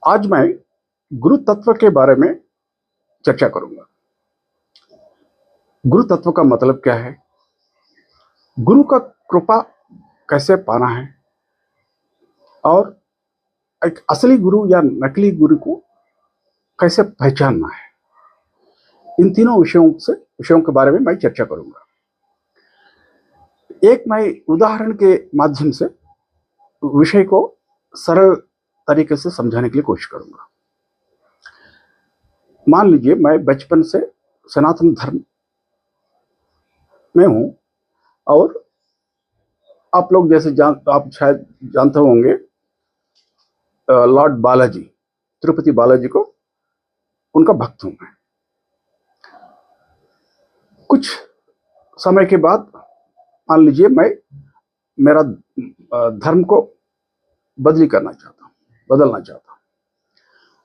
आज मैं गुरु तत्व के बारे में चर्चा करूंगा। गुरु तत्व का मतलब क्या है, गुरु का कृपा कैसे पाना है और एक असली गुरु या नकली गुरु को कैसे पहचानना है। इन तीनों विषयों के बारे में मैं चर्चा करूंगा। एक मैं उदाहरण के माध्यम से विषय को सरल तरीके से समझाने के लिए कोशिश करूंगा। मान लीजिए मैं बचपन से सनातन धर्म में हूं और आप लोग जैसे आप शायद जानते होंगे लॉर्ड बालाजी, तिरुपति बालाजी को, उनका भक्त हूं मैं। कुछ समय के बाद मान लीजिए मैं मेरा धर्म को बदलना चाहता हूं।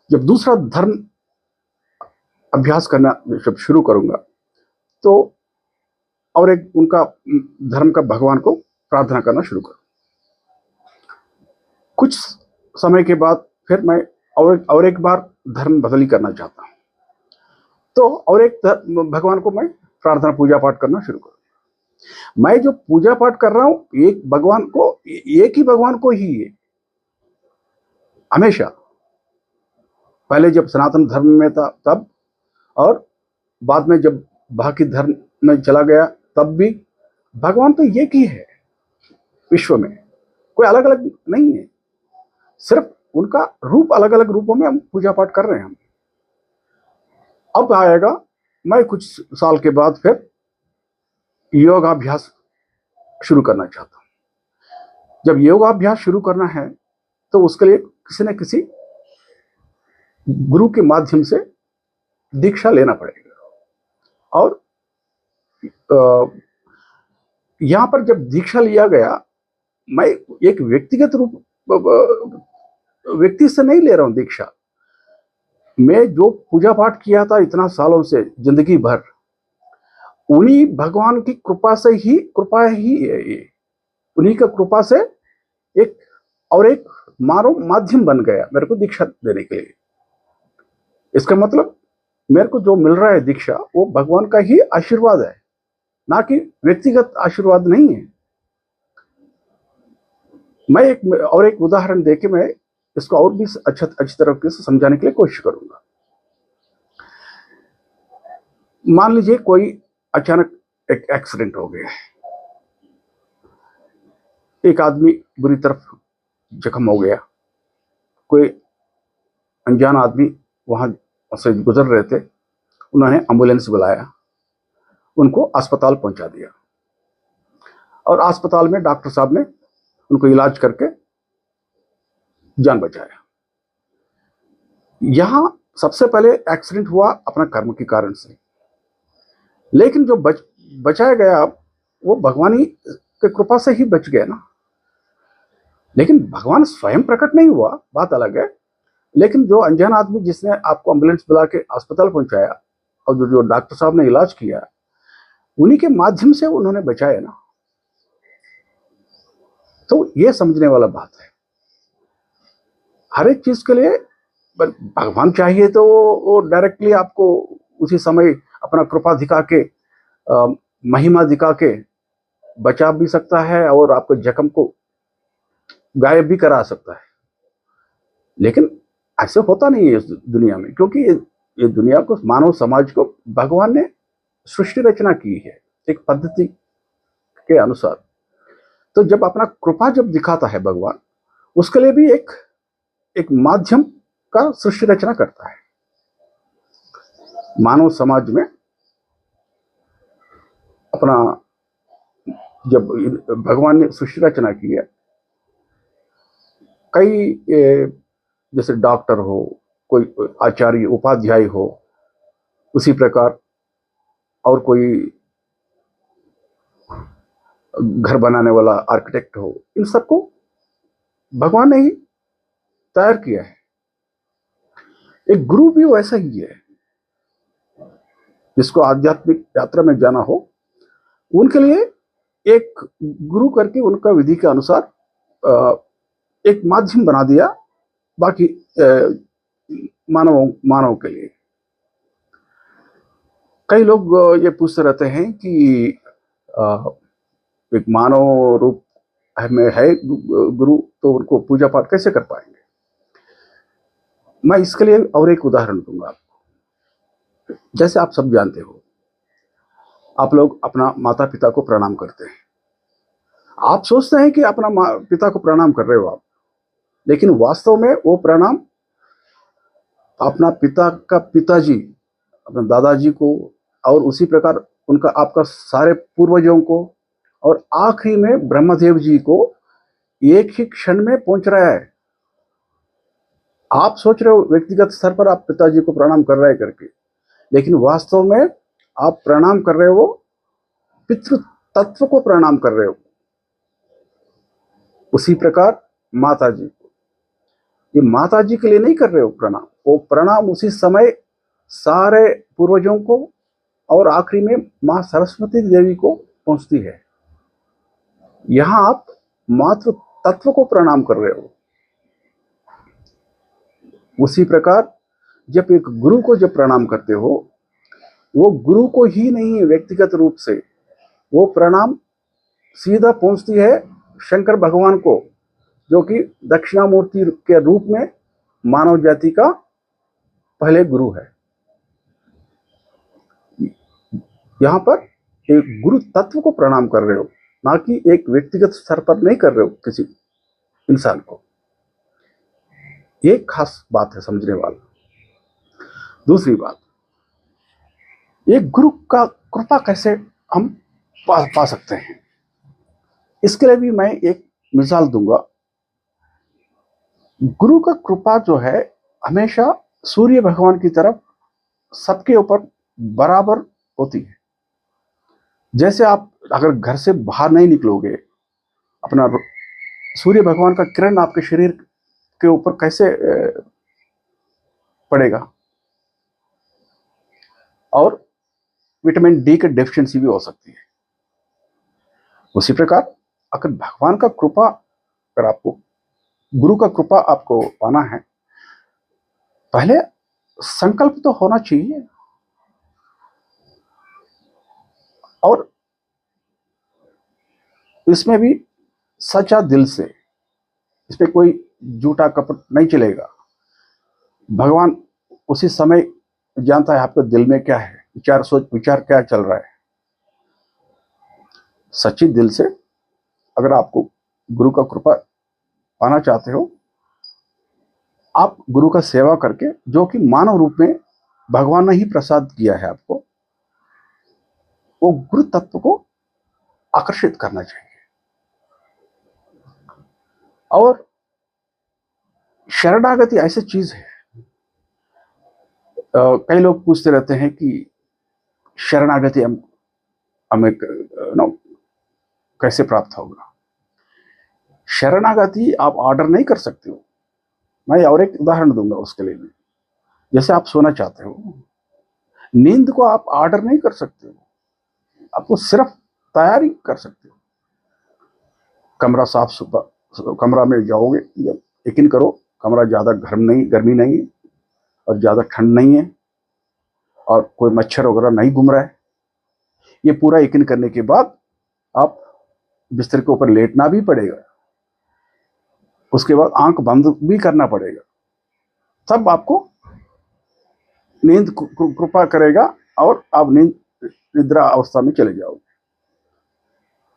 जब दूसरा धर्म अभ्यास करना जब शुरू करूंगा तो और एक उनका धर्म का भगवान को प्रार्थना करना शुरू करूं। कुछ समय के बाद फिर मैं और एक बार धर्म बदली करना चाहता हूं, तो और एक भगवान को मैं प्रार्थना पूजा पाठ करना शुरू करूं। मैं जो पूजा पाठ कर रहा हूं एक ही भगवान को ही है हमेशा। पहले जब सनातन धर्म में था तब, और बाद में जब बाकी धर्म में चला गया तब भी भगवान तो एक ही है विश्व में, कोई अलग अलग नहीं है। सिर्फ उनका रूप अलग अलग रूपों में हम पूजा पाठ कर रहे हैं। अब आएगा मैं कुछ साल के बाद फिर योगाभ्यास शुरू करना चाहता हूं। जब योगाभ्यास शुरू करना है तो उसके लिए किसी न किसी गुरु के माध्यम से दीक्षा लेना पड़ेगा। और यहां पर जब दीक्षा लिया गया, मैं एक व्यक्तिगत व्यक्ति से नहीं ले रहा हूं दीक्षा। मैं जो पूजा पाठ किया था इतना सालों से, जिंदगी भर, उन्हीं भगवान की कृपा ही है ये। उन्हीं का कृपा से एक मानो माध्यम बन गया मेरे को दीक्षा देने के लिए। इसका मतलब मेरे को जो मिल रहा है दीक्षा वो भगवान का ही आशीर्वाद है, ना कि व्यक्तिगत आशीर्वाद नहीं है। मैं एक उदाहरण देके मैं इसको और भी अच्छी तरीके से समझाने के लिए कोशिश करूंगा। मान लीजिए कोई अचानक एक एक्सीडेंट हो गया है, एक आदमी बुरी तरफ जख्म हो गया, कोई अनजान आदमी वहां से गुजर रहे थे, उन्होंने एम्बुलेंस बुलाया, उनको अस्पताल पहुंचा दिया और अस्पताल में डॉक्टर साहब ने उनको इलाज करके जान बचाया। यहां सबसे पहले एक्सीडेंट हुआ अपना कर्म के कारण से, लेकिन जो बचाया गया वो भगवान ही की कृपा से ही बच गया ना। लेकिन भगवान स्वयं प्रकट नहीं हुआ, बात अलग है। लेकिन जो अनजान आदमी जिसने आपको एम्बुलेंस बुला के अस्पताल पहुंचाया और जो डॉक्टर साहब ने इलाज किया, उन्हीं के माध्यम से उन्होंने बचाया ना। तो ये समझने वाला बात है। हर एक चीज के लिए भगवान चाहिए तो वो डायरेक्टली आपको उसी समय अपना कृपा दिखा के, महिमा दिखा के बचा भी सकता है और आपको जख्म को गायब भी करा सकता है। लेकिन ऐसे होता नहीं है इस दुनिया में, क्योंकि ये दुनिया को, मानव समाज को भगवान ने सृष्टि रचना की है एक पद्धति के अनुसार। तो जब अपना कृपा जब दिखाता है भगवान, उसके लिए भी एक माध्यम का सृष्टि रचना करता है। मानव समाज में अपना जब भगवान ने सृष्टि रचना की है, कई जैसे डॉक्टर हो, कोई आचार्य उपाध्याय हो, उसी प्रकार और कोई घर बनाने वाला आर्किटेक्ट हो, इन सबको भगवान ने ही तैयार किया है। एक गुरु भी वैसा ही है। जिसको आध्यात्मिक यात्रा में जाना हो, उनके लिए एक गुरु करके उनका विधि के अनुसार एक माध्यम बना दिया। बाकी मानव के लिए। कई लोग ये पूछते रहते हैं कि अ, एक मानव रूप में है गुरु, तो उनको पूजा पाठ कैसे कर पाएंगे। मैं इसके लिए और एक उदाहरण दूंगा आपको। जैसे आप सब जानते हो, आप लोग अपना माता पिता को प्रणाम करते हैं। आप सोचते हैं कि अपना पिता को प्रणाम कर रहे हो आप, लेकिन वास्तव में वो प्रणाम अपना पिता का पिताजी, अपने दादाजी को, और उसी प्रकार उनका आपका सारे पूर्वजों को, और आखिरी में ब्रह्मदेव जी को एक ही क्षण में पहुंच रहा है। आप सोच रहे हो व्यक्तिगत स्तर पर आप पिताजी को प्रणाम कर रहे हैं करके, लेकिन वास्तव में आप प्रणाम कर रहे हो पितृ तत्व को प्रणाम कर रहे हो। उसी प्रकार माता जी को, ये माता जी के लिए नहीं कर रहे हो प्रणाम, वो प्रणाम उसी समय सारे पूर्वजों को और आखिरी में मां सरस्वती देवी को पहुंचती है। यहां आप मातृ तत्व को प्रणाम कर रहे हो। उसी प्रकार जब एक गुरु को जब प्रणाम करते हो, वो गुरु को ही नहीं व्यक्तिगत रूप से, वो प्रणाम सीधा पहुंचती है शंकर भगवान को, जो कि दक्षिणामूर्ति के रूप में मानव जाति का पहले गुरु है। यहां पर एक गुरु तत्व को प्रणाम कर रहे हो, ना कि एक व्यक्तिगत स्तर पर नहीं कर रहे हो किसी इंसान को। ये खास बात है समझने वाला। दूसरी बात, एक गुरु का कृपा कैसे हम पा सकते हैं, इसके लिए भी मैं एक मिसाल दूंगा। गुरु का कृपा जो है हमेशा सूर्य भगवान की तरफ सबके ऊपर बराबर होती है। जैसे आप अगर घर से बाहर नहीं निकलोगे, अपना सूर्य भगवान का किरण आपके शरीर के ऊपर कैसे पड़ेगा, और विटामिन डी की डेफिशिएंसी भी हो सकती है। उसी प्रकार अगर भगवान का कृपा, अगर आपको गुरु का कृपा आपको पाना है, पहले संकल्प तो होना चाहिए, और इसमें भी सच्चा दिल से, इसमें कोई झूठा कपट नहीं चलेगा। भगवान उसी समय जानता है आपके दिल में क्या है, विचार सोच विचार क्या चल रहा है। सच्ची दिल से अगर आपको गुरु का कृपा पाना चाहते हो, आप गुरु का सेवा करके, जो कि मानव रूप में भगवान ने ही प्रसाद किया है आपको, वो गुरु तत्व को आकर्षित करना चाहिए। और शरणागति ऐसी चीज है, कई लोग पूछते रहते हैं कि शरणागति हमें कैसे प्राप्त होगा। शरणागति आप ऑर्डर नहीं कर सकते हो। मैं और एक उदाहरण दूंगा उसके लिए भी। जैसे आप सोना चाहते हो, नींद को आप ऑर्डर नहीं कर सकते हो, आपको सिर्फ तैयारी कर सकते हो। कमरा साफ सुथरा, कमरा में जाओगे, जब यकीन करो कमरा ज्यादा गर्मी नहीं है, और ज्यादा ठंड नहीं है, और कोई मच्छर वगैरह नहीं घूम रहा है। ये पूरा यकीन करने के बाद आप बिस्तर के ऊपर लेटना भी पड़ेगा, उसके बाद आंख बंद भी करना पड़ेगा, तब आपको नींद कृपा करेगा और आप निद्रा अवस्था में चले जाओगे।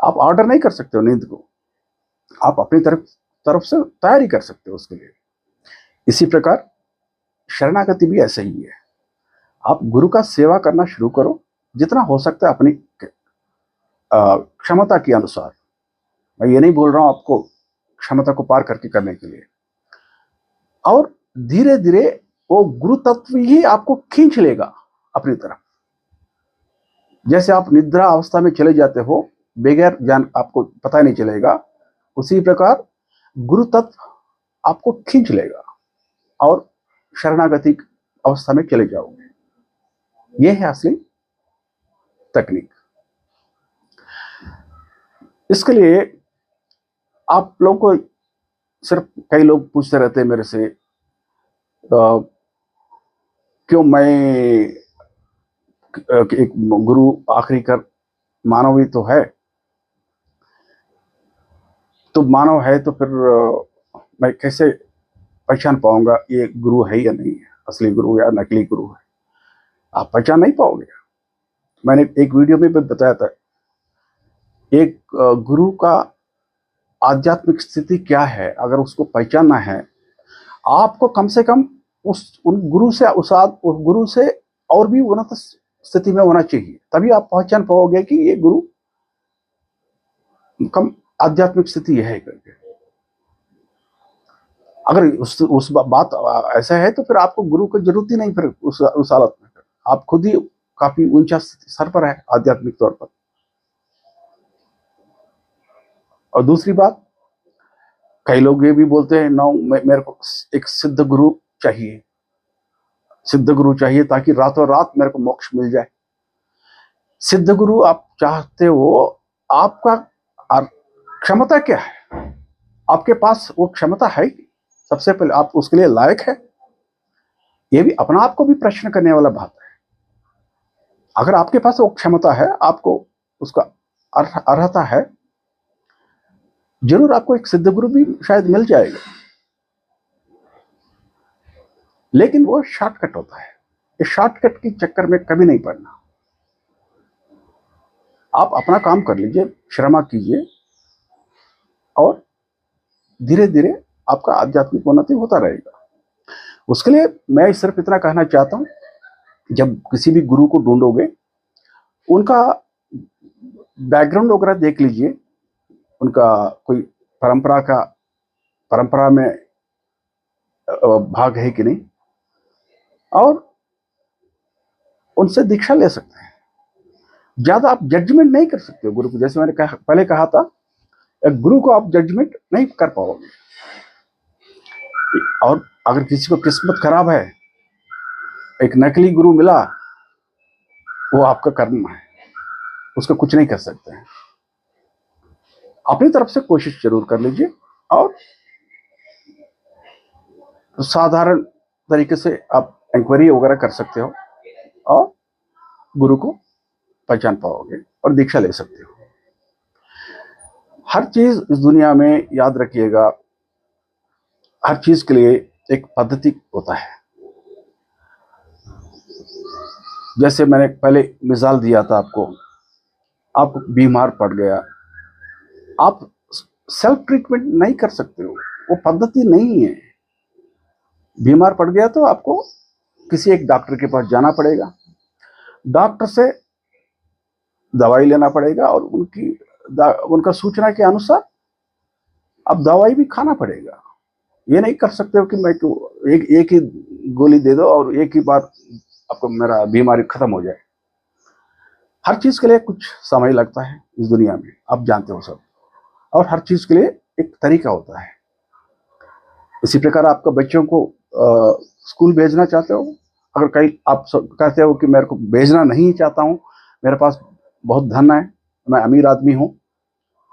आप ऑर्डर नहीं कर सकते हो नींद को, आप अपनी तरफ से तैयारी कर सकते हो उसके लिए। इसी प्रकार शरणागति भी ऐसा ही है। आप गुरु का सेवा करना शुरू करो, जितना हो सकता है अपनी क्षमता के अनुसार। मैं ये नहीं बोल रहा हूं आपको क्षमता को पार करके करने के लिए, और धीरे धीरे वो गुरु तत्व ही आपको खींच लेगा अपनी तरफ। जैसे आप निद्रा अवस्था में चले जाते हो बगैर जान, आपको पता नहीं चलेगा, उसी प्रकार गुरु तत्व आपको खींच लेगा और शरणागति अवस्था में चले जाओगे। यह है असली तकनीक। इसके लिए आप लोगों को सिर्फ, कई लोग पूछते रहते हैं मेरे से, क्यों मैं एक गुरु आखिरी कर मानव ही तो है, तो मानव है तो फिर मैं कैसे पहचान पाऊंगा ये गुरु है या नहीं है, असली गुरु या नकली गुरु है? आप पहचान नहीं पाओगे। मैंने एक वीडियो में भी बताया था, एक गुरु का आध्यात्मिक स्थिति क्या है, अगर उसको पहचानना है आपको कम से कम उन गुरु से उस गुरु से और भी उन्नत स्थिति में होना चाहिए, तभी आप पहचान पाओगे कि ये गुरु कम आध्यात्मिक स्थिति है करके। अगर उस बात ऐसा है तो फिर आपको गुरु की जरूरत ही नहीं, फिर उस हालत में आप खुद ही काफी ऊंचा स्तर पर है आध्यात्मिक तौर पर। और दूसरी बात, कई लोग ये भी बोलते हैं ना, मेरे को एक सिद्ध गुरु चाहिए, सिद्ध गुरु चाहिए ताकि रातों रात मेरे को मोक्ष मिल जाए। सिद्ध गुरु आप चाहते हो, आपका क्षमता क्या है? आपके पास वो क्षमता है? सबसे पहले आप उसके लिए लायक है? ये भी अपना आप को भी प्रश्न करने वाला बात है। अगर आपके पास वो क्षमता है, आपको उसका अर्हता है, जरूर आपको एक सिद्ध गुरु भी शायद मिल जाएगा, लेकिन वो शॉर्टकट होता है। इस शॉर्टकट के चक्कर में कभी नहीं पड़ना। आप अपना काम कर लीजिए, श्रम कीजिए, और धीरे धीरे आपका आध्यात्मिक उन्नति होता रहेगा। उसके लिए मैं सिर्फ इतना कहना चाहता हूं, जब किसी भी गुरु को ढूंढोगे, उनका बैकग्राउंड वगैरह देख लीजिए, उनका कोई परंपरा में भाग है कि नहीं, और उनसे दीक्षा ले सकते हैं। ज्यादा आप जजमेंट नहीं कर सकते गुरु को। जैसे मैंने पहले कहा था, एक गुरु को आप जजमेंट नहीं कर पाओगे। और अगर किसी को किस्मत खराब है, एक नकली गुरु मिला, वो आपका कर्म है, उसको कुछ नहीं कर सकते हैं। अपनी तरफ से कोशिश जरूर कर लीजिए, और साधारण तरीके से आप इंक्वायरी वगैरह कर सकते हो, और गुरु को पहचान पाओगे और दीक्षा ले सकते हो। हर चीज इस दुनिया में याद रखिएगा, हर चीज के लिए एक पद्धति होता है। जैसे मैंने पहले मिसाल दिया था आपको, आप बीमार पड़ गया, आप सेल्फ ट्रीटमेंट नहीं कर सकते हो, वो पद्धति नहीं है। बीमार पड़ गया तो आपको किसी एक डॉक्टर के पास जाना पड़ेगा, डॉक्टर से दवाई लेना पड़ेगा, और उनका सूचना के अनुसार अब दवाई भी खाना पड़ेगा। ये नहीं कर सकते हो कि मैं एक ही गोली दे दो और एक ही बार आपको मेरा बीमारी खत्म हो जाए। हर चीज के लिए कुछ समय लगता है इस दुनिया में, आप जानते हो सब, और हर चीज के लिए एक तरीका होता है। इसी प्रकार आपका बच्चों को स्कूल भेजना चाहते हो, अगर कहीं आप कहते हो कि मेरे को भेजना नहीं चाहता हूँ, मेरे पास बहुत धन है, मैं अमीर आदमी हूँ,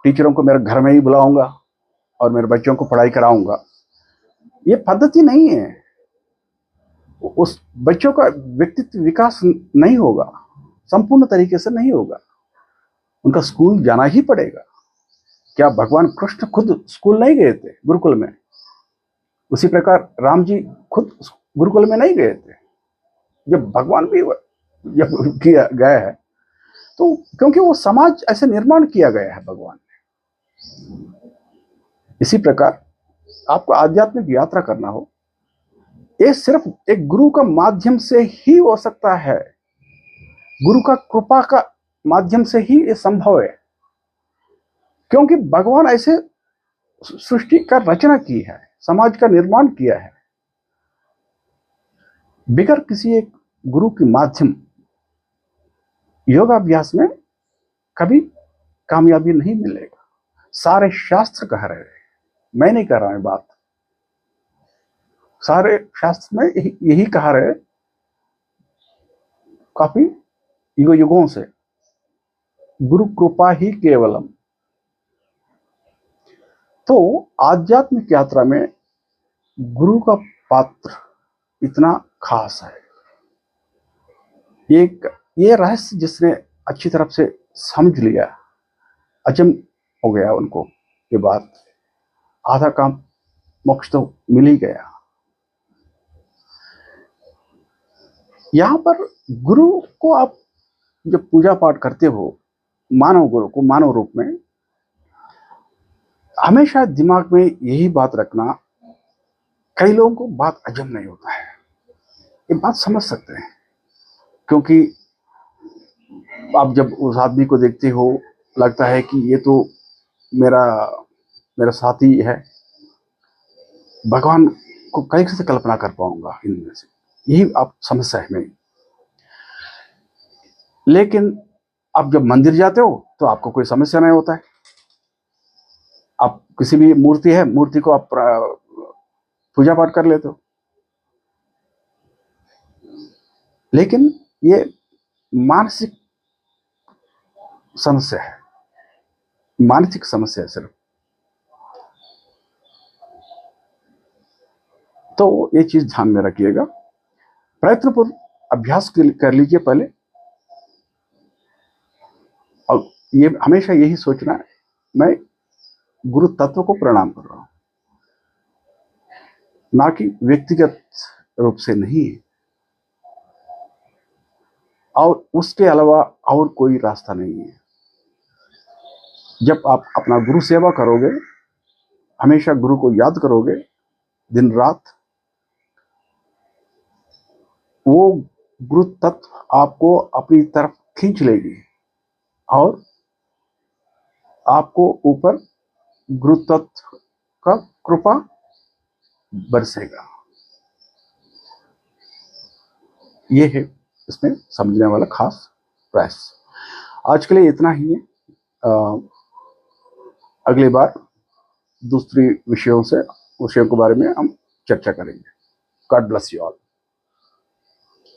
टीचरों को मेरे घर में ही बुलाऊंगा और मेरे बच्चों को पढ़ाई कराऊंगा, ये पद्धति नहीं है। उस बच्चों का व्यक्तित्व विकास नहीं होगा, संपूर्ण तरीके से नहीं होगा। उनका स्कूल जाना ही पड़ेगा। क्या भगवान कृष्ण खुद स्कूल नहीं गए थे गुरुकुल में? उसी प्रकार राम जी खुद गुरुकुल में नहीं गए थे। जब भगवान भी जब किया गया है, तो क्योंकि वो समाज ऐसे निर्माण किया गया है भगवान ने। इसी प्रकार आपको आध्यात्मिक यात्रा करना हो, ये सिर्फ एक गुरु का माध्यम से ही हो सकता है। गुरु का कृपा का माध्यम से ही ये संभव है, क्योंकि भगवान ऐसे सृष्टि का रचना की है, समाज का निर्माण किया है। बिगर किसी एक गुरु के माध्यम योगाभ्यास में कभी कामयाबी नहीं मिलेगा। सारे शास्त्र कह रहे हैं, मैं नहीं कह रहा हूं बात, सारे शास्त्र में यही कहा रहे काफी युगों से, गुरु कृपा ही केवलम। तो आध्यात्मिक यात्रा में गुरु का पात्र इतना खास है। ये रहस्य जिसने अच्छी तरफ से समझ लिया, अचम हो गया उनको ये बात, आधा काम मोक्ष तो मिल ही गया। यहां पर गुरु को आप जब पूजा पाठ करते हो, मानव गुरु को मानव रूप में, हमेशा दिमाग में यही बात रखना, कई लोगों को बात अजम नहीं होता है, ये बात समझ सकते हैं, क्योंकि आप जब उस आदमी को देखते हो लगता है कि ये तो मेरा मेरा साथी है, भगवान को कैसे कल्पना कर पाऊंगा इनमें से, यही आप समस्या है मेरी। लेकिन आप जब मंदिर जाते हो तो आपको कोई समस्या नहीं होता है, आप किसी भी मूर्ति है, मूर्ति को आप पूजा पाठ कर लेते हो। लेकिन ये मानसिक समस्या है, मानसिक समस्या है सिर्फ। तो ये चीज ध्यान में रखिएगा, प्रयत्नपूर्वक अभ्यास कर लीजिए पहले, और ये हमेशा यही सोचना है, मैं गुरु तत्व को प्रणाम कर रहा हूं, ना कि व्यक्तिगत रूप से नहीं है, और उसके अलावा और कोई रास्ता नहीं है। जब आप अपना गुरु सेवा करोगे, हमेशा गुरु को याद करोगे दिन रात, वो गुरु तत्व आपको अपनी तरफ खींच लेगी और आपको ऊपर गुरु तत्व का कृपा बरसेगा। ये है इसमें समझने वाला खास प्रयास। आज के लिए इतना ही है, अगली बार दूसरी विषयों के बारे में हम चर्चा करेंगे। God bless you all.